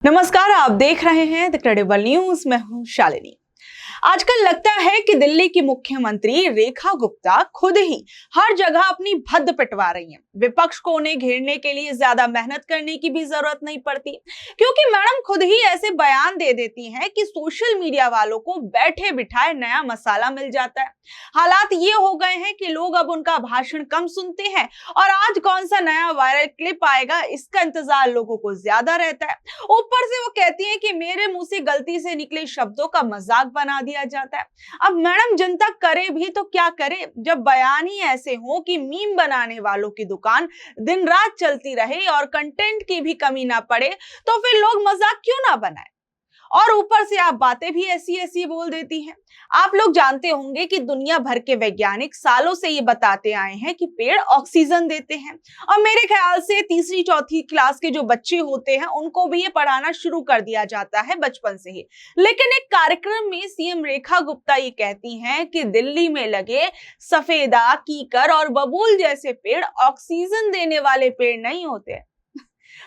नमस्कार, आप देख रहे हैं द क्रेडिबल न्यूज। मैं हूं शालिनी। आजकल लगता है कि दिल्ली की मुख्यमंत्री रेखा गुप्ता खुद ही हर जगह अपनी भद्द पिटवा रही हैं। विपक्ष को उन्हें घेरने के लिए ज्यादा मेहनत करने की भी जरूरत नहीं पड़ती, क्योंकि मैडम खुद ही ऐसे बयान दे देती हैं कि सोशल मीडिया वालों को बैठे बिठाए नया मसाला मिल जाता है। हालात ये हो गए हैं कि लोग अब उनका भाषण कम सुनते हैं और आज कौन सा नया वायरल क्लिप आएगा इसका इंतजार लोगों को ज्यादा रहता है। ऊपर से वो कहती हैं कि मेरे मुंह से गलती से निकले शब्दों का मजाक बना दिया जाता है। अब मैडम जनता करे भी तो क्या करे, जब बयान ही ऐसे हो कि मीम बनाने वालों की दुकान दिन रात चलती रहे और कंटेंट की भी कमी ना पड़े, तो फिर लोग मजाक क्यों ना बनाए। और ऊपर से आप बातें भी ऐसी ऐसी बोल देती हैं। आप लोग जानते होंगे कि दुनिया भर के वैज्ञानिक सालों से ये बताते आए हैं कि पेड़ ऑक्सीजन देते हैं, और मेरे ख्याल से तीसरी चौथी क्लास के जो बच्चे होते हैं उनको भी ये पढ़ाना शुरू कर दिया जाता है बचपन से ही। लेकिन एक कार्यक्रम में सीएम रेखा गुप्ता ये कहती हैं कि दिल्ली में लगे सफेदा, कीकर और बबूल जैसे पेड़ ऑक्सीजन देने वाले पेड़ नहीं होते।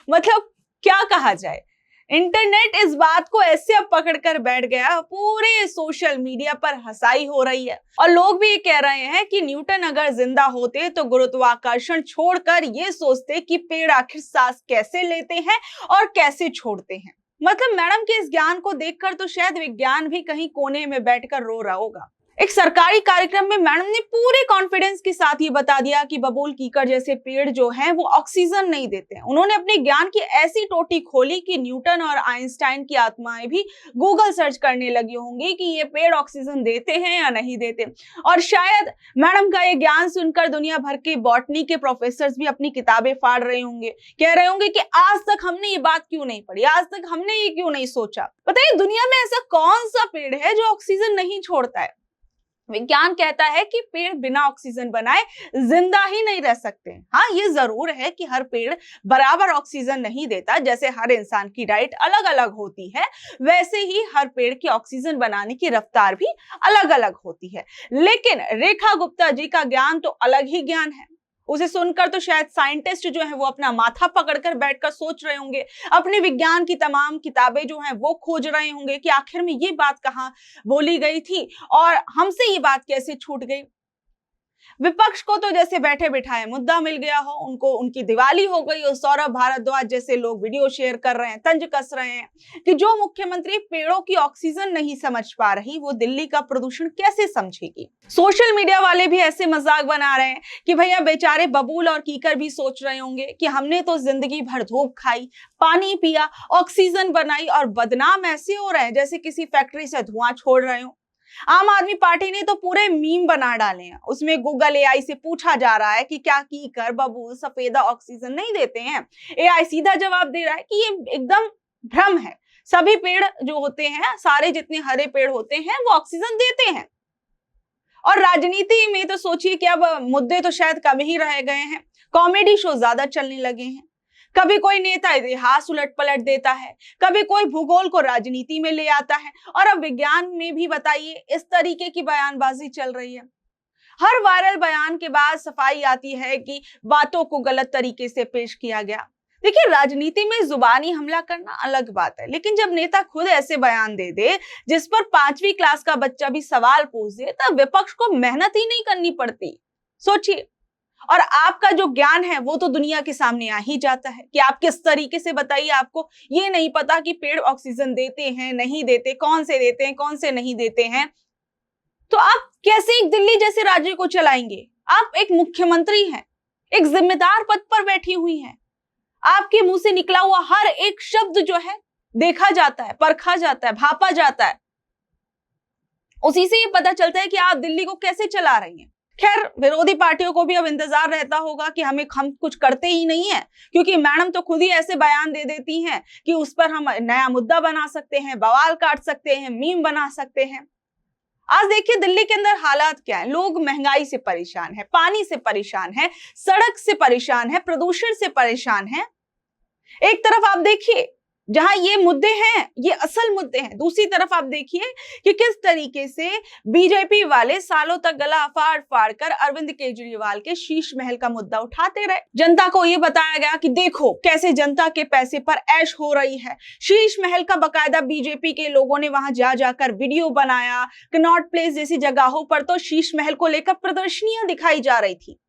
मतलब क्या कहा जाए। इंटरनेट इस बात को ऐसे अब पकड़ कर बैठ गया, पूरे सोशल मीडिया पर हंसाई हो रही है और लोग भी ये कह रहे हैं कि न्यूटन अगर जिंदा होते तो गुरुत्वाकर्षण छोड़कर ये सोचते कि पेड़ आखिर सांस कैसे लेते हैं और कैसे छोड़ते हैं। मतलब मैडम के इस ज्ञान को देखकर तो शायद विज्ञान भी कहीं कोने में बैठकर रो रहा होगा। एक सरकारी कार्यक्रम में मैडम ने पूरे कॉन्फिडेंस के साथ ये बता दिया कि बबूल, कीकर जैसे पेड़ जो हैं वो ऑक्सीजन नहीं देते। उन्होंने अपने ज्ञान की ऐसी टोटी खोली कि न्यूटन और आइंस्टाइन की आत्माएं भी गूगल सर्च करने लगी होंगी कि ये पेड़ ऑक्सीजन देते हैं या नहीं देते। और शायद मैडम का ये ज्ञान सुनकर दुनिया भर के बॉटनी के प्रोफेसर भी अपनी किताबें फाड़ रहे होंगे, कह रहे होंगे कि आज तक हमने ये बात क्यों नहीं पढ़ी, आज तक हमने ये क्यों नहीं सोचा। बताइए, दुनिया में ऐसा कौन सा पेड़ है जो ऑक्सीजन नहीं छोड़ता है। विज्ञान कहता है कि पेड़ बिना ऑक्सीजन बनाए जिंदा ही नहीं रह सकते। हाँ, ये जरूर है कि हर पेड़ बराबर ऑक्सीजन नहीं देता। जैसे हर इंसान की डाइट अलग अलग होती है, वैसे ही हर पेड़ की ऑक्सीजन बनाने की रफ्तार भी अलग अलग होती है। लेकिन रेखा गुप्ता जी का ज्ञान तो अलग ही ज्ञान है। उसे सुनकर तो शायद साइंटिस्ट जो है वो अपना माथा पकड़कर बैठकर सोच रहे होंगे, अपने विज्ञान की तमाम किताबें जो हैं वो खोज रहे होंगे कि आखिर में ये बात कहाँ बोली गई थी और हमसे ये बात कैसे छूट गई। विपक्ष को तो जैसे बैठे बिठाए मुद्दा मिल गया हो, उनको उनकी दिवाली हो गई और सौरभ भारद्वाज जैसे लोग वीडियो शेयर कर रहे हैं, तंज कस रहे हैं कि जो मुख्यमंत्री पेड़ों की ऑक्सीजन नहीं समझ पा रही वो दिल्ली का प्रदूषण कैसे समझेगी। सोशल मीडिया वाले भी ऐसे मजाक बना रहे हैं कि भैया बेचारे बबूल और कीकर भी सोच रहे होंगे कि हमने तो जिंदगी भर धूप खाई, पानी पिया, ऑक्सीजन बनाई और बदनाम ऐसे हो रहे हैं जैसे किसी फैक्ट्री से धुआं छोड़ रहे हो। आम आदमी पार्टी ने तो पूरे मीम बना डाले हैं। उसमें गूगल एआई से पूछा जा रहा है कि क्या कीकर, बबूल, सफेदा ऑक्सीजन नहीं देते हैं। एआई सीधा जवाब दे रहा है कि ये एकदम भ्रम है, सभी पेड़ जो होते हैं, सारे जितने हरे पेड़ होते हैं वो ऑक्सीजन देते हैं। और राजनीति में तो सोचिए कि अब मुद्दे तो शायद कम ही रह गए हैं, कॉमेडी शो ज्यादा चलने लगे हैं। कभी कोई नेता इतिहास उलट पलट देता है, कभी कोई भूगोल को राजनीति में ले आता है, और अब विज्ञान में भी बताइए इस तरीके की बयानबाजी चल रही है। हर वायरल बयान के बाद सफाई आती है कि बातों को गलत तरीके से पेश किया गया। देखिए, राजनीति में जुबानी हमला करना अलग बात है, लेकिन जब नेता खुद ऐसे बयान दे दे जिस पर 5वीं क्लास का बच्चा भी सवाल पूछ दे, तब विपक्ष को मेहनत ही नहीं करनी पड़ती। सोचिए, और आपका जो ज्ञान है वो तो दुनिया के सामने आ ही जाता है कि आप किस तरीके से, बताइए, आपको ये नहीं पता कि पेड़ ऑक्सीजन देते हैं नहीं देते, कौन से देते हैं कौन से नहीं देते हैं, तो आप कैसे एक दिल्ली जैसे राज्य को चलाएंगे। आप एक मुख्यमंत्री हैं, एक जिम्मेदार पद पर बैठी हुई हैं, आपके मुंह से निकला हुआ हर एक शब्द जो है देखा जाता है, परखा जाता है, भापा जाता है। उसी से ये पता चलता है कि आप दिल्ली को कैसे चला रही हैं। खैर, विरोधी पार्टियों को भी अब इंतजार रहता होगा कि हम कुछ करते ही नहीं है, क्योंकि मैडम तो खुद ही ऐसे बयान दे देती हैं कि उस पर हम नया मुद्दा बना सकते हैं, बवाल काट सकते हैं, मीम बना सकते हैं। आज देखिए दिल्ली के अंदर हालात क्या है। लोग महंगाई से परेशान है, पानी से परेशान है, सड़क से परेशान है, प्रदूषण से परेशान है। एक तरफ आप देखिए जहां ये मुद्दे हैं, ये असल मुद्दे हैं। दूसरी तरफ आप देखिए कि किस तरीके से बीजेपी वाले सालों तक गला फाड़ फाड़ कर अरविंद केजरीवाल के शीश महल का मुद्दा उठाते रहे। जनता को ये बताया गया कि देखो कैसे जनता के पैसे पर ऐश हो रही है। शीश महल का बकायदा बीजेपी के लोगों ने वहां जा जाकर वीडियो बनाया। कनॉट प्लेस जैसी जगहों पर तो शीश महल को लेकर प्रदर्शनियां दिखाई जा रही थी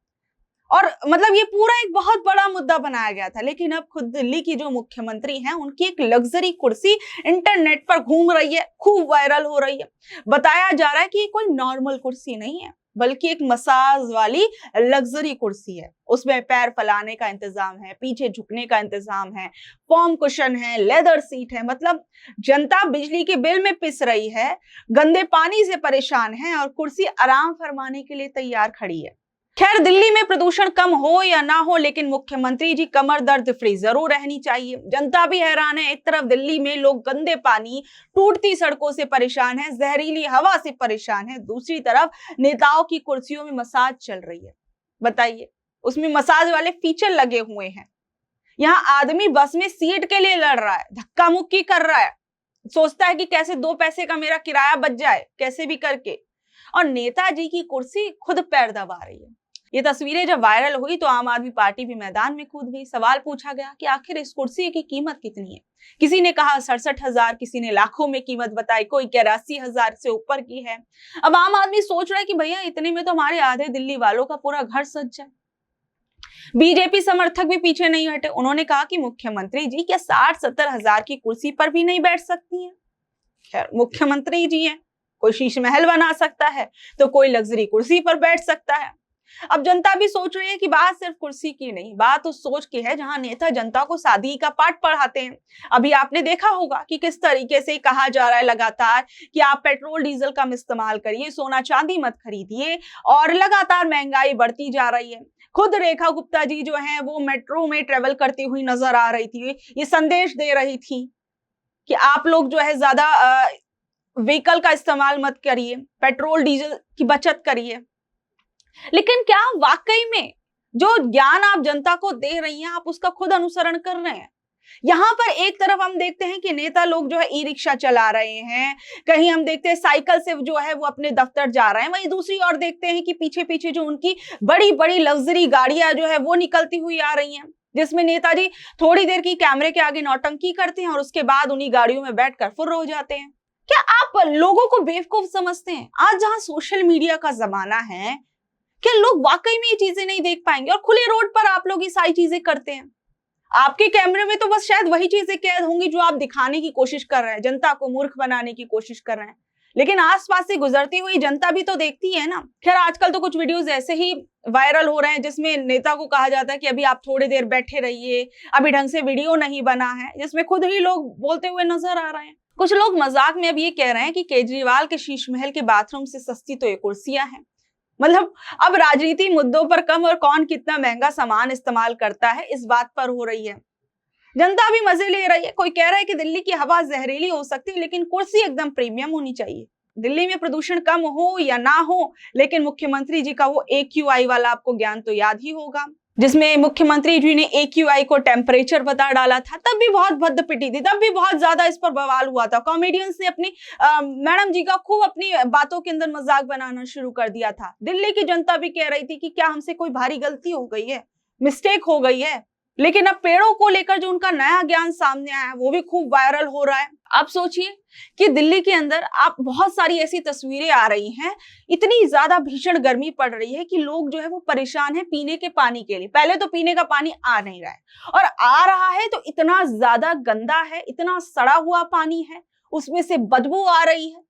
और मतलब ये पूरा एक बहुत बड़ा मुद्दा बनाया गया था। लेकिन अब खुद दिल्ली की जो मुख्यमंत्री हैं, उनकी एक लग्जरी कुर्सी इंटरनेट पर घूम रही है, खूब वायरल हो रही है। बताया जा रहा है कि ये कोई नॉर्मल कुर्सी नहीं है, बल्कि एक मसाज वाली लग्जरी कुर्सी है। उसमें पैर फैलाने का इंतजाम है, पीछे झुकने का इंतजाम है, फॉर्म कुशन है, लेदर सीट है। मतलब जनता बिजली के बिल में पिस रही है, गंदे पानी से परेशान है और कुर्सी आराम फरमाने के लिए तैयार खड़ी है। खैर, दिल्ली में प्रदूषण कम हो या ना हो, लेकिन मुख्यमंत्री जी कमर दर्द फ्री जरूर रहनी चाहिए। जनता भी हैरान है। एक तरफ दिल्ली में लोग गंदे पानी, टूटती सड़कों से परेशान है, जहरीली हवा से परेशान है। दूसरी तरफ नेताओं की कुर्सियों में मसाज चल रही है। बताइए, उसमें मसाज वाले फीचर लगे हुए हैं। यहाँ आदमी बस में सीट के लिए लड़ रहा है, धक्का मुक्की कर रहा है, सोचता है कि कैसे 2 पैसे का मेरा किराया बच जाए, कैसे भी करके। और नेताजी की कुर्सी खुद पैर दबा रही है। ये तस्वीरें जब वायरल हुई तो आम आदमी पार्टी भी मैदान में कूद गई। सवाल पूछा गया कि आखिर इस कुर्सी की कीमत कितनी है। किसी ने कहा 67,000, किसी ने लाखों में कीमत बताई, कोई 83,000 से ऊपर की है। अब आम आदमी सोच रहा है कि भैया इतने में तो हमारे आधे दिल्ली वालों का पूरा घर सज जाए। बीजेपी समर्थक भी पीछे नहीं हटे। उन्होंने कहा कि मुख्यमंत्री जी क्या 60-70,000 की कुर्सी पर भी नहीं बैठ सकती है? खैर, मुख्यमंत्री जी हैं, कोई शीश महल बना सकता है तो कोई लग्जरी कुर्सी पर बैठ सकता है। अब जनता भी सोच रही है कि बात सिर्फ कुर्सी की नहीं, बात उस सोच की है जहां नेता जनता को सादगी का पाठ पढ़ाते हैं। अभी आपने देखा होगा कि किस तरीके से कहा जा रहा है लगातार कि आप पेट्रोल डीजल कम इस्तेमाल करिए, सोना चांदी मत खरीदिए, और लगातार महंगाई बढ़ती जा रही है। खुद रेखा गुप्ता जी जो है वो मेट्रो में ट्रेवल करती हुई नजर आ रही थी, ये संदेश दे रही थी कि आप लोग जो है ज्यादा व्हीकल का इस्तेमाल मत करिए, पेट्रोल डीजल की बचत करिए। लेकिन क्या वाकई में जो ज्ञान आप जनता को दे रही हैं, आप उसका खुद अनुसरण कर रहे हैं? यहाँ पर एक तरफ हम देखते हैं कि नेता लोग जो है ई रिक्शा चला रहे हैं, कहीं हम देखते हैं साइकिल से जो है वो अपने दफ्तर जा रहे हैं, वहीं दूसरी ओर देखते हैं कि पीछे पीछे जो उनकी बड़ी बड़ी लग्जरी गाड़ियां जो है वो निकलती हुई आ रही हैं, जिसमें नेताजी थोड़ी देर की कैमरे के आगे नौटंकी करते हैं और उसके बाद उन्हीं गाड़ियों में बैठकर फुर्र हो जाते हैं। क्या आप लोगों को बेवकूफ समझते हैं? आज जहां सोशल मीडिया का जमाना है, क्या लोग वाकई में ये चीजें नहीं देख पाएंगे? और खुले रोड पर आप लोग ये सारी चीजें करते हैं। आपके कैमरे में तो बस शायद वही चीजें कैद होंगी जो आप दिखाने की कोशिश कर रहे हैं, जनता को मूर्ख बनाने की कोशिश कर रहे हैं, लेकिन आसपास से गुजरती हुई जनता भी तो देखती है ना। खैर, आजकल तो कुछ वीडियोस ऐसे ही वायरल हो रहे हैं जिसमें नेता को कहा जाता है कि अभी आप थोड़ी देर बैठे रहिए, अभी ढंग से वीडियो नहीं बना है, जिसमें खुद ही लोग बोलते हुए नजर आ रहे हैं। कुछ लोग मजाक में अब ये कह रहे हैं कि केजरीवाल के शीश महल के बाथरूम से सस्ती तो ये कुर्सियां हैं। मतलब अब राजनीति मुद्दों पर कम और कौन कितना महंगा सामान इस्तेमाल करता है, इस बात पर हो रही है। जनता भी मजे ले रही है। कोई कह रहा है कि दिल्ली की हवा जहरीली हो सकती है, लेकिन कुर्सी एकदम प्रीमियम होनी चाहिए। दिल्ली में प्रदूषण कम हो या ना हो, लेकिन मुख्यमंत्री जी का वो AQI वाला आपको ज्ञान तो याद ही होगा, जिसमें मुख्यमंत्री जी ने AQI को टेम्परेचर बता डाला था। तब भी बहुत भद्द पिटी थी, तब भी बहुत ज्यादा इस पर बवाल हुआ था। कॉमेडियंस ने अपनी मैडम जी का खूब अपनी बातों के अंदर मजाक बनाना शुरू कर दिया था। दिल्ली की जनता भी कह रही थी कि क्या हमसे कोई भारी गलती हो गई है, मिस्टेक हो गई है। लेकिन अब पेड़ों को लेकर जो उनका नया ज्ञान सामने आया है वो भी खूब वायरल हो रहा है। आप सोचिए कि दिल्ली के अंदर आप बहुत सारी ऐसी तस्वीरें आ रही हैं, इतनी ज्यादा भीषण गर्मी पड़ रही है कि लोग जो है वो परेशान है पीने के पानी के लिए। पहले तो पीने का पानी आ नहीं रहा है, और आ रहा है तो इतना ज्यादा गंदा है, इतना सड़ा हुआ पानी है, उसमें से बदबू आ रही है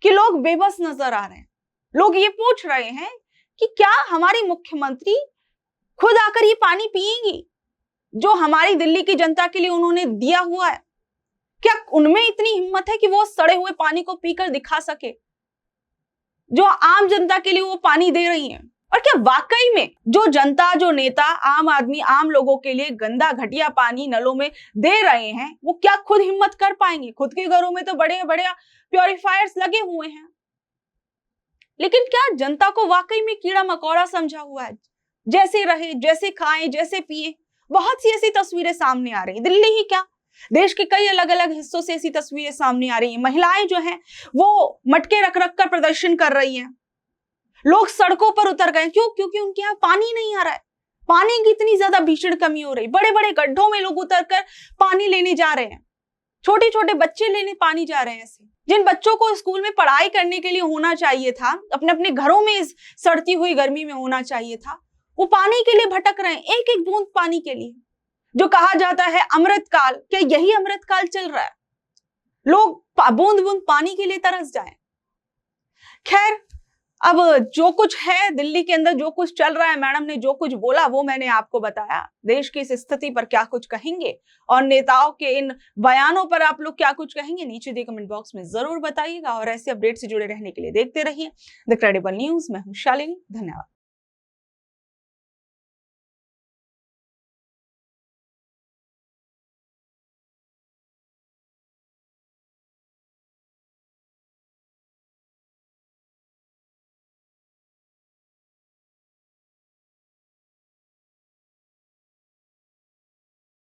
कि लोग बेबस नजर आ रहे हैं। लोग ये पूछ रहे हैं कि क्या हमारी मुख्यमंत्री खुद आकर ये पानी पिएंगी जो हमारी दिल्ली की जनता के लिए उन्होंने दिया हुआ है? क्या उनमें इतनी हिम्मत है कि वो सड़े हुए पानी को पीकर दिखा सके जो आम जनता के लिए वो पानी दे रही हैं? और क्या वाकई में जो जनता, जो नेता आम आदमी, आम लोगों के लिए गंदा घटिया पानी नलों में दे रहे हैं, वो क्या खुद हिम्मत कर पाएंगे? खुद के घरों में तो बड़े बड़े प्योरीफायर्स लगे हुए हैं, लेकिन क्या जनता को वाकई में कीड़ा मकोड़ा समझा हुआ है? जैसे रहे, जैसे खाएं, जैसे पिए। बहुत सी ऐसी तस्वीरें सामने आ रही है। दिल्ली ही क्या, देश के कई अलग अलग हिस्सों से ऐसी तस्वीरें सामने आ रही हैं। महिलाएं जो हैं वो मटके रख रख कर प्रदर्शन कर रही हैं। लोग सड़कों पर उतर गए, क्यों? क्योंकि उनके यहाँ पानी नहीं आ रहा है। पानी की इतनी ज्यादा भीषण कमी हो रही, बड़े बड़े गड्ढों में लोग उतरकर पानी लेने जा रहे हैं। छोटे छोटे बच्चे लेने पानी जा रहे हैं। ऐसे जिन बच्चों को स्कूल में पढ़ाई करने के लिए होना चाहिए था, अपने अपने घरों में इस सड़ती हुई गर्मी में होना चाहिए था, वो पानी के लिए भटक रहे हैं, एक एक बूंद पानी के लिए। जो कहा जाता है अमृतकाल, क्या यही अमृतकाल चल रहा है? लोग बूंद बूंद पानी के लिए तरस जाएं। खैर, अब जो कुछ है दिल्ली के अंदर, जो कुछ चल रहा है, मैडम ने जो कुछ बोला वो मैंने आपको बताया। देश की इस स्थिति पर क्या कुछ कहेंगे और नेताओं के इन बयानों पर आप लोग क्या कुछ कहेंगे, नीचे दिए कमेंट बॉक्स में जरूर बताइएगा। और ऐसे अपडेट से जुड़े रहने के लिए देखते रहिए द क्रेडिबल न्यूज। मैं हूं शालिनी, धन्यवाद।